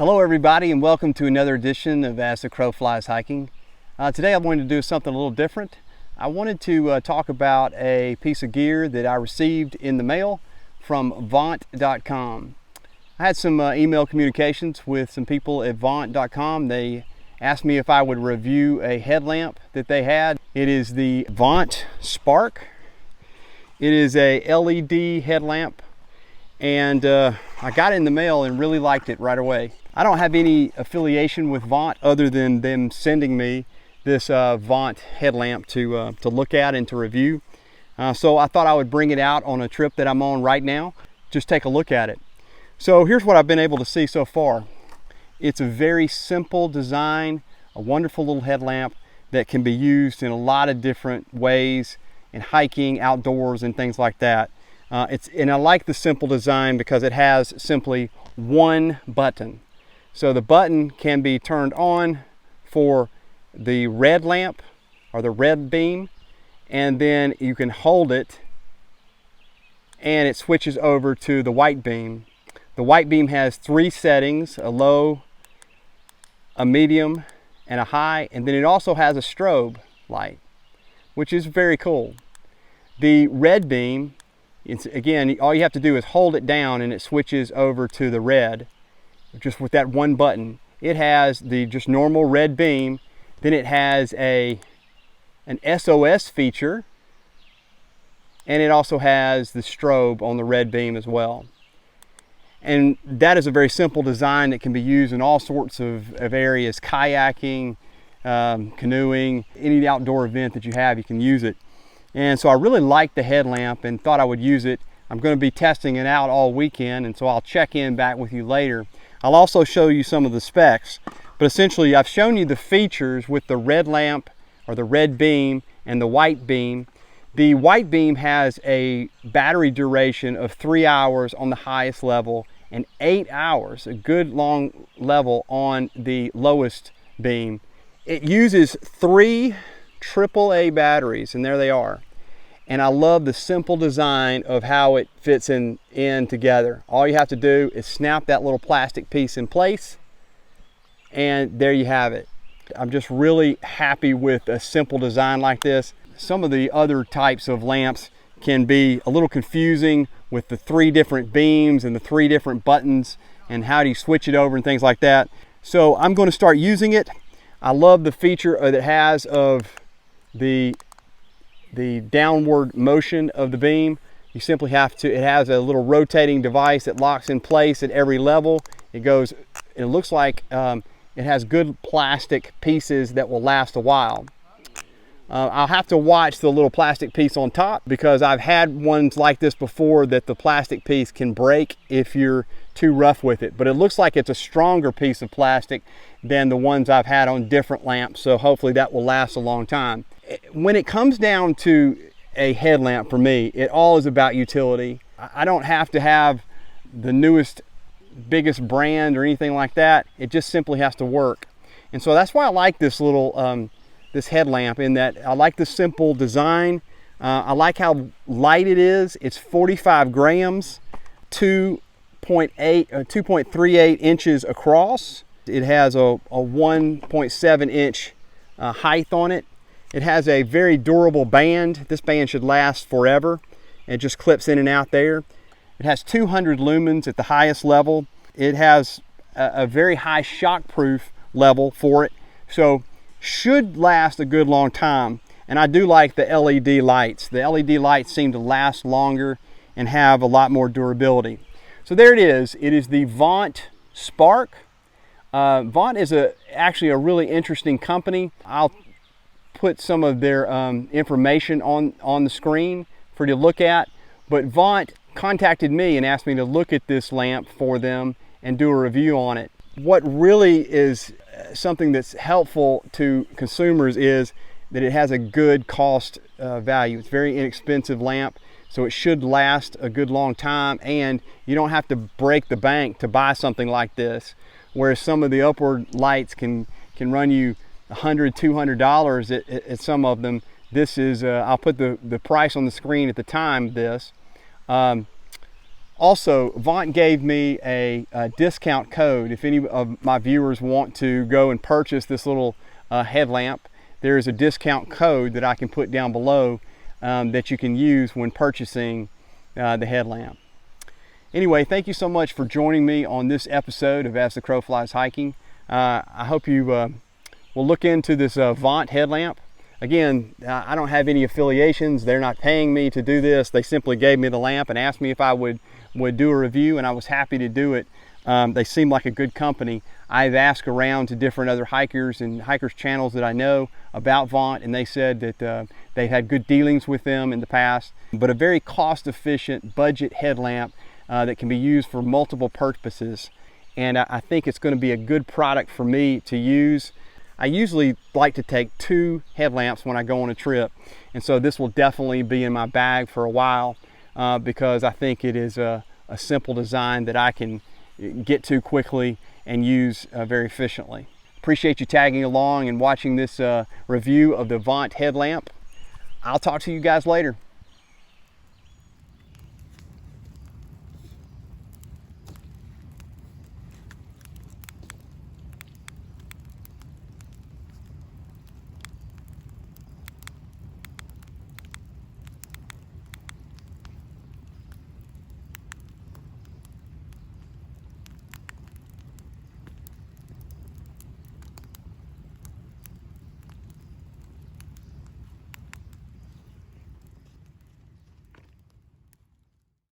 Hello everybody, and welcome to another edition of As the Crow Flies Hiking. Today I wanted to do something a little different. I wanted to talk about a piece of gear that I received in the mail from Vont.com. I had some email communications with some people at Vont.com. They asked me if I would review a headlamp that they had. It is the Vont Spark. It is a LED headlamp, and I got it in the mail and really liked it right away. I don't have any affiliation with Vont other than them sending me this Vont headlamp to look at and to review. So I thought I would bring it out on a trip that I'm on right now. Just take a look at it. So here's what I've been able to see so far. It's a very simple design, a wonderful little headlamp that can be used in a lot of different ways in hiking, outdoors, and things like that. And I like the simple design because it has simply one button. So the button can be turned on for the red lamp or the red beam, and then you can hold it and it switches over to the white beam. The white beam has three settings: a low, a medium, and a high, and then it also has a strobe light, which is very cool. The red beam, again, all you have to do is hold it down and it switches over to the red, just with that one button. It has the just normal red beam, then it has an SOS feature, and it also has the strobe on the red beam as well. And that is a very simple design that can be used in all sorts of areas: kayaking, canoeing, any outdoor event that you have, you can use it. And so I really liked the headlamp and thought I would use it. I'm going to be testing it out all weekend, and so I'll check in back with you later. I'll also show you some of the specs, but essentially I've shown you the features with the red lamp or the red beam and the white beam. The white beam has a battery duration of 3 hours on the highest level and 8 hours, a good long level, on the lowest beam. It uses 3 AAA batteries, and there they are. And I love the simple design of how it fits in together. All you have to do is snap that little plastic piece in place, and there you have it. I'm just really happy with a simple design like this. Some of the other types of lamps can be a little confusing with the 3 different beams and the 3 different buttons and how do you switch it over and things like that. So I'm going to start using it. I love the feature that it has of the downward motion of the beam. You simply have to, it has a little rotating device that locks in place at every level. It goes, it looks like it has good plastic pieces that will last a while. I'll have to watch the little plastic piece on top, because I've had ones like this before that the plastic piece can break if you're too rough with it. But it looks like it's a stronger piece of plastic than the ones I've had on different lamps, so hopefully that will last a long time. When it comes down to a headlamp, for me, it all is about utility. I don't have to have the newest, biggest brand or anything like that. It just simply has to work. And so that's why I like this little this headlamp, in that I like the simple design. I like how light it is. It's 45 grams, 2.38 inches across. It has a 1.7 inch height on it. It has a very durable band. This band should last forever. It just clips in and out there. It has 200 lumens at the highest level. It has a very high shockproof level for it, so should last a good long time. And I do like the LED lights. The LED lights seem to last longer and have a lot more durability. So there it is. It is the Vont Spark. Vont is actually a really interesting company. I'll put some of their information on the screen for you to look at. But Vont contacted me and asked me to look at this lamp for them and do a review on it. What really is something that's helpful to consumers is that it has a good cost value. It's a very inexpensive lamp, so it should last a good long time, and you don't have to break the bank to buy something like this, whereas some of the upward lights can run you $100, $200 at some of them. This is, I'll put the price on the screen at the time of this. Also, Vont gave me a discount code. If any of my viewers want to go and purchase this little headlamp, there is a discount code that I can put down below that you can use when purchasing the headlamp. Anyway, thank you so much for joining me on this episode of As the Crow Flies Hiking. I hope you will look into this Vont headlamp. Again, I don't have any affiliations. They're not paying me to do this. They simply gave me the lamp and asked me if I would do a review, and I was happy to do it. They seem like a good company. I've asked around to different other hikers and hikers channels that I know about Vont, and they said that they've had good dealings with them in the past. But a very cost-efficient budget headlamp that can be used for multiple purposes. And I think it's going to be a good product for me to use. I usually like to take 2 headlamps when I go on a trip, and so this will definitely be in my bag for a while because I think it is a simple design that I can get to quickly and use very efficiently. Appreciate you tagging along and watching this review of the Vont headlamp. I'll talk to you guys later.